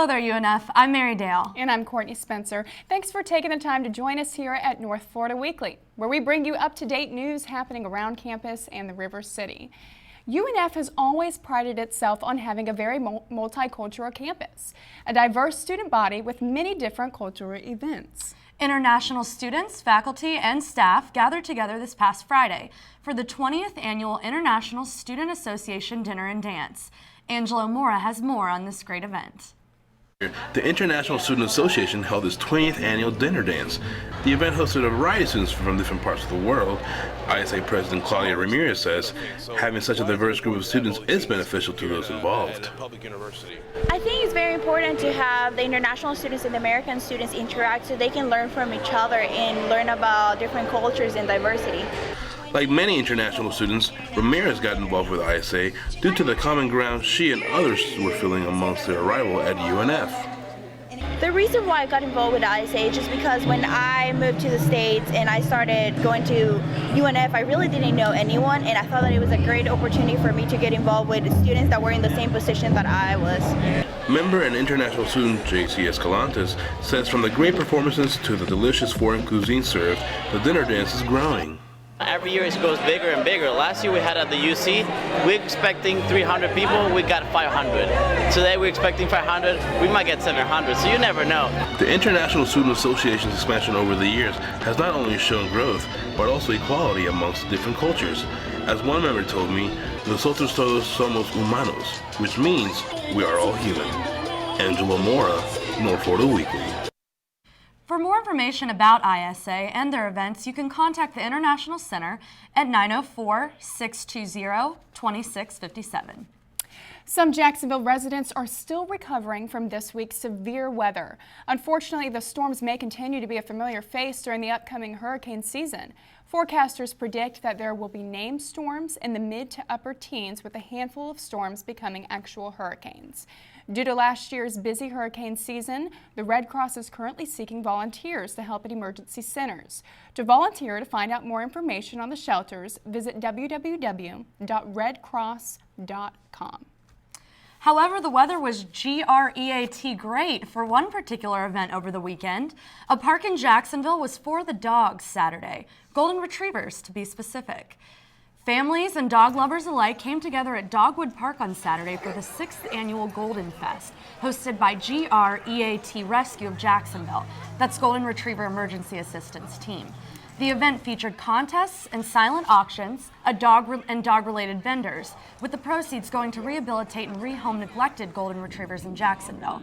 there, UNF. I'm Mary Dale. And I'm Courtney Spencer. Thanks for taking the time to join us here at North Florida Weekly, where we bring you up-to-date news happening around campus and the River City. UNF has always prided itself on having a very multicultural campus, a diverse student body with many different cultural events. International students, faculty, and staff gathered together this past Friday for the 20th Annual International Student Association Dinner and Dance. Angelo Mora has more on this great event. The International Student Association held its 20th annual dinner dance. The event hosted a variety of students from different parts of the world. ISA President Claudia Ramirez says having such a diverse group of students is beneficial to those involved. I think it's very important to have the international students and the American students interact so they can learn from each other and learn about different cultures and diversity. Like many international students, Ramirez got involved with ISA due to the common ground she and others were feeling amongst their arrival at UNF. The reason why I got involved with ISA is just because when I moved to the States and I started going to UNF, I really didn't know anyone, and I thought that it was a great opportunity for me to get involved with students that were in the same position that I was. Member and international student J.C. Escalantes says from the great performances to the delicious foreign cuisine served, the dinner dance is growing. Every year it goes bigger and bigger. Last year we had at the UC, we're expecting 300 people, we got 500. Today we're expecting 500, we might get 700, so you never know. The International Student Association's expansion over the years has not only shown growth, but also equality amongst different cultures. As one member told me, nosotros todos somos humanos, which means we are all human. Angelo Mora, North Florida Weekly. For more information about ISA and their events, you can contact the International Center at 904-620-2657. Some Jacksonville residents are still recovering from this week's severe weather. Unfortunately, the storms may continue to be a familiar face during the upcoming hurricane season. Forecasters predict that there will be named storms in the mid to upper teens, with a handful of storms becoming actual hurricanes. Due to last year's busy hurricane season, the Red Cross is currently seeking volunteers to help at emergency centers. To volunteer to find out more information on the shelters, visit www.redcross.com. However, the weather was GREAT great for one particular event over the weekend. A park in Jacksonville was for the dogs Saturday, golden retrievers to be specific. Families and dog lovers alike came together at Dogwood Park on Saturday for the 6th annual Golden Fest, hosted by GREAT Rescue of Jacksonville. That's Golden Retriever Emergency Assistance Team. The event featured contests and silent auctions, dog-related vendors, with the proceeds going to rehabilitate and rehome neglected golden retrievers in Jacksonville.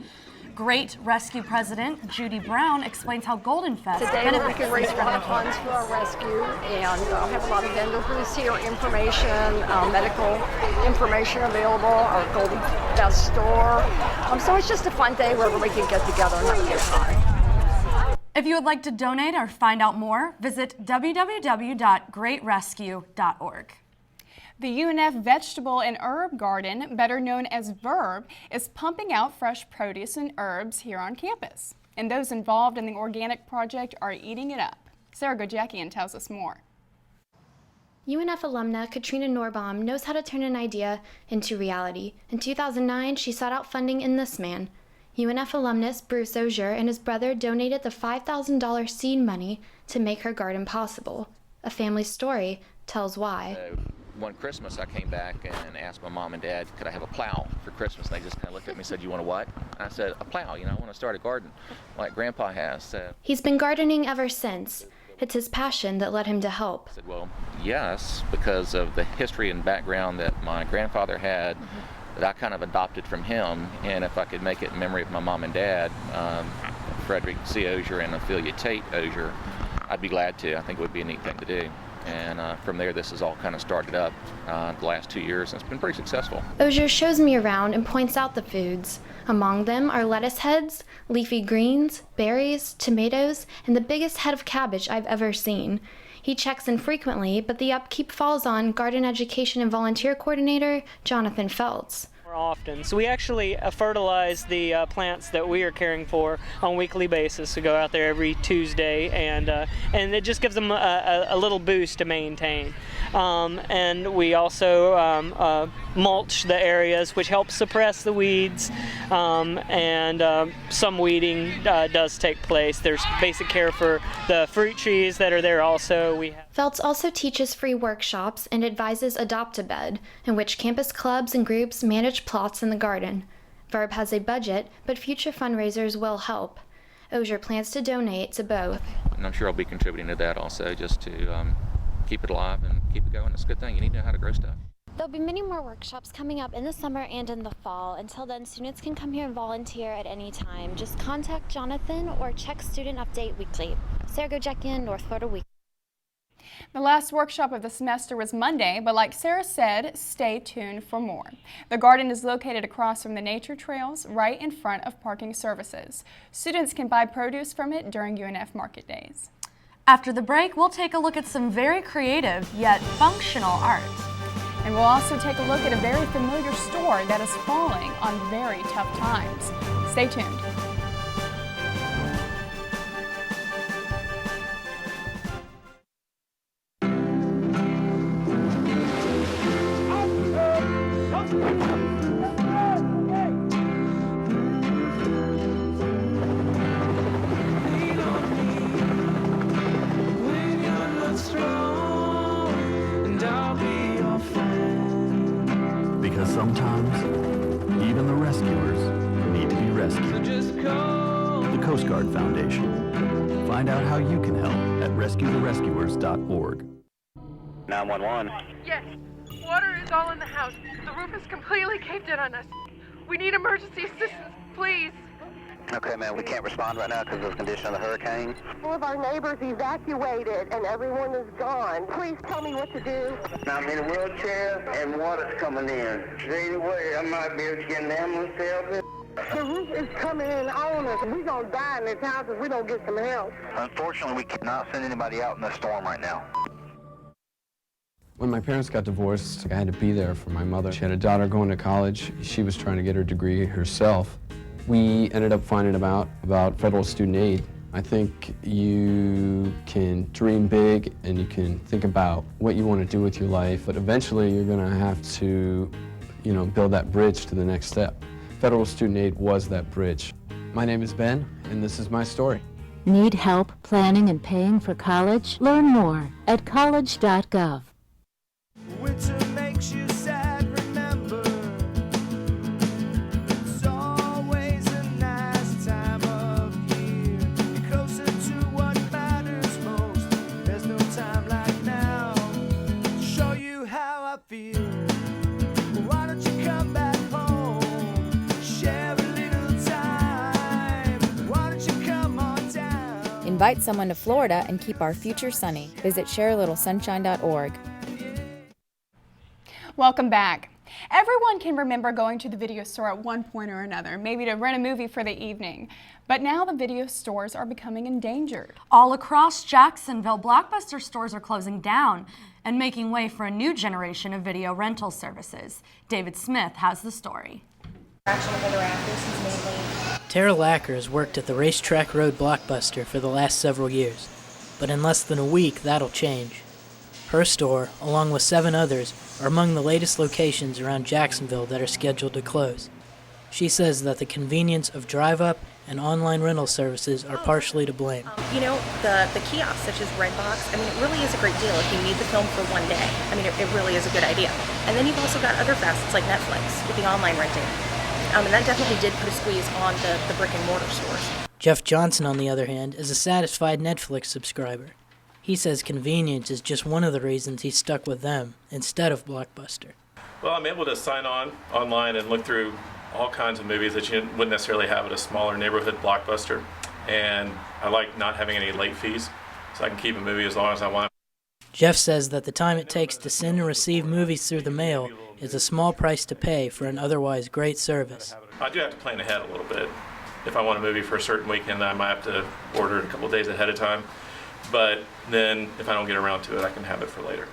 Great Rescue President Judy Brown explains how Golden Fest today we can raise a lot of funds for our rescue and have a lot of vendor booths here, information, medical information available, our Golden Fest store. So it's just a fun day where everybody can get together and have a good time. If you would like to donate or find out more, visit www.greatrescue.org. The UNF Vegetable and Herb Garden, better known as VERB, is pumping out fresh produce and herbs here on campus. And those involved in the organic project are eating it up. Sarah Gojakian tells us more. UNF alumna Katrina Norbaum knows how to turn an idea into reality. In 2009, she sought out funding in this man. UNF alumnus Bruce Osier and his brother donated the $5,000 seed money to make her garden possible. A family story tells why. One Christmas I came back and asked my mom and dad, could I have a plow for Christmas? And they just kind of looked at me and said, you want a what? I said, a plow, I want to start a garden like Grandpa has. He's been gardening ever since. It's his passion that led him to help. I said, well, yes, because of the history and background that my grandfather had, that I kind of adopted from him, and if I could make it in memory of my mom and dad, Frederick C. Osier and Ophelia Tate Osier, I'd be glad to. I think it would be a neat thing to do. And from there, this has all kind of started up the last 2 years, and it's been pretty successful. Osier shows me around and points out the foods. Among them are lettuce heads, leafy greens, berries, tomatoes, and the biggest head of cabbage I've ever seen. He checks in frequently, but the upkeep falls on garden education and volunteer coordinator Jonathan Feltz. often. So we actually fertilize the plants that we are caring for on a weekly basis. We go out there every Tuesday, and it just gives them a little boost to maintain. And we also mulch the areas, which helps suppress the weeds, and some weeding does take place. There's basic care for the fruit trees that are there also. Feltz also teaches free workshops and advises Adopt-A-Bed, in which campus clubs and groups manage plots in the garden. Verb has a budget, but future fundraisers will help. Osier plans to donate to both. And I'm sure I'll be contributing to that also, just to keep it alive and keep it going. It's a good thing. You need to know how to grow stuff. There'll be many more workshops coming up in the summer and in the fall. Until then, students can come here and volunteer at any time. Just contact Jonathan or check Student Update Weekly. Sarah Gojekian, North Florida Weekly. The last workshop of the semester was Monday, but like Sarah said, stay tuned for more. The garden is located across from the nature trails, right in front of parking services. Students can buy produce from it during UNF Market Days. After the break, we'll take a look at some very creative yet functional art. And we'll also take a look at a very familiar store that is falling on very tough times. Stay tuned. Because sometimes, even the rescuers need to be rescued. The Coast Guard Foundation. Find out how you can help at rescuetherescuers.org. 911. Yes, water is all in the house. The roof is completely caved in on us. We need emergency assistance, please. Okay, man, we can't respond right now because of the condition of the hurricane. All of our neighbors evacuated and everyone is gone. Please tell me what to do. I'm in a wheelchair and water's coming in. Is there any way I might be able to get an ambulance to help it? The roof is coming in on us. We're going to die in this house if we don't get some help. Unfortunately, we cannot send anybody out in this storm right now. When my parents got divorced, I had to be there for my mother. She had a daughter going to college. She was trying to get her degree herself. We ended up finding out about federal student aid. I think you can dream big and you can think about what you want to do with your life, but eventually you're going to have to, build that bridge to the next step. Federal student aid was that bridge. My name is Ben, and this is my story. Need help planning and paying for college? Learn more at college.gov. Winter makes you sad, remember. It's always a nice time of year. You're closer to what matters most. There's no time like now to show you how I feel. Why don't you come back home? Share a little time. Why don't you come on down? Invite someone to Florida and keep our future sunny. Visit sharealittle.sunshine.org. Welcome back. Everyone can remember going to the video store at one point or another, maybe to rent a movie for the evening. But now the video stores are becoming endangered. All across Jacksonville, Blockbuster stores are closing down and making way for a new generation of video rental services. David Smith has the story. Tara Lacker has worked at the Racetrack Road Blockbuster for the last several years, but in less than a week that'll change. Her store, along with 7 others, are among the latest locations around Jacksonville that are scheduled to close. She says that the convenience of drive-up and online rental services are partially to blame. The kiosks such as Redbox, it really is a great deal if you need the film for one day. It really is a good idea. And then you've also got other facets like Netflix with the online renting. And that definitely did put a squeeze on the brick and mortar stores. Jeff Johnson, on the other hand, is a satisfied Netflix subscriber. He says convenience is just one of the reasons he's stuck with them instead of Blockbuster. Well, I'm able to sign on online and look through all kinds of movies that you wouldn't necessarily have at a smaller neighborhood Blockbuster. And I like not having any late fees, so I can keep a movie as long as I want. Jeff says that the time it takes to send and receive movies through the mail is a small price to pay for an otherwise great service. I do have to plan ahead a little bit. If I want a movie for a certain weekend, I might have to order it a couple days ahead of time. But then, if I don't get around to it, I can have it for later.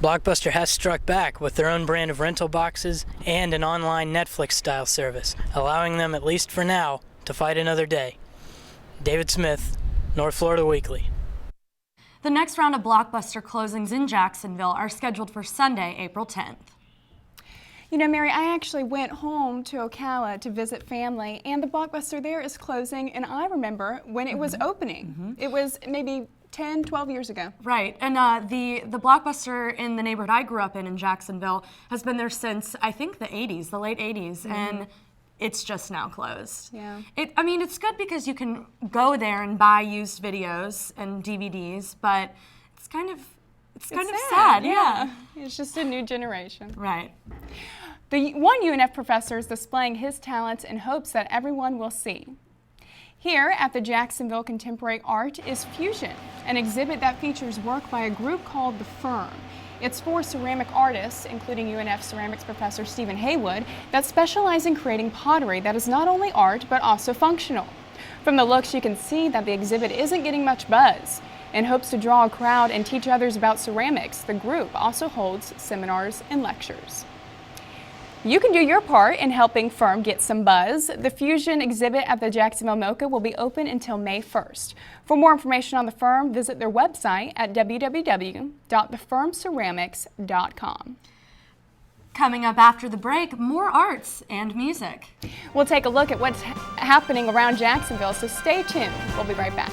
Blockbuster has struck back with their own brand of rental boxes and an online Netflix-style service, allowing them, at least for now, to fight another day. David Smith, North Florida Weekly. The next round of Blockbuster closings in Jacksonville are scheduled for Sunday, April 10th. You know, Mary, I actually went home to Ocala to visit family, and the Blockbuster there is closing, and I remember when it was opening. It was maybe 10, 12 years ago. Right, and the Blockbuster in the neighborhood I grew up in Jacksonville has been there since, I think, the 80s, the late 80s, and it's just now closed. Yeah. I mean, it's good because you can go there and buy used videos and DVDs, but it's kind of sad. Yeah. It's just a new generation. Right. The one UNF professor is displaying his talents in hopes that everyone will see. Here at the Jacksonville Contemporary Art is Fusion, an exhibit that features work by a group called The Firm. It's for ceramic artists, including UNF ceramics professor Stephen Haywood, that specialize in creating pottery that is not only art but also functional. From the looks, you can see that the exhibit isn't getting much buzz. In hopes to draw a crowd and teach others about ceramics, the group also holds seminars and lectures. You can do your part in helping Firm get some buzz. The Fusion exhibit at the Jacksonville MoCA will be open until May 1st. For more information on the Firm, visit their website at www.thefirmceramics.com. Coming up after the break, more arts and music. We'll take a look at what's happening around Jacksonville, so stay tuned. We'll be right back.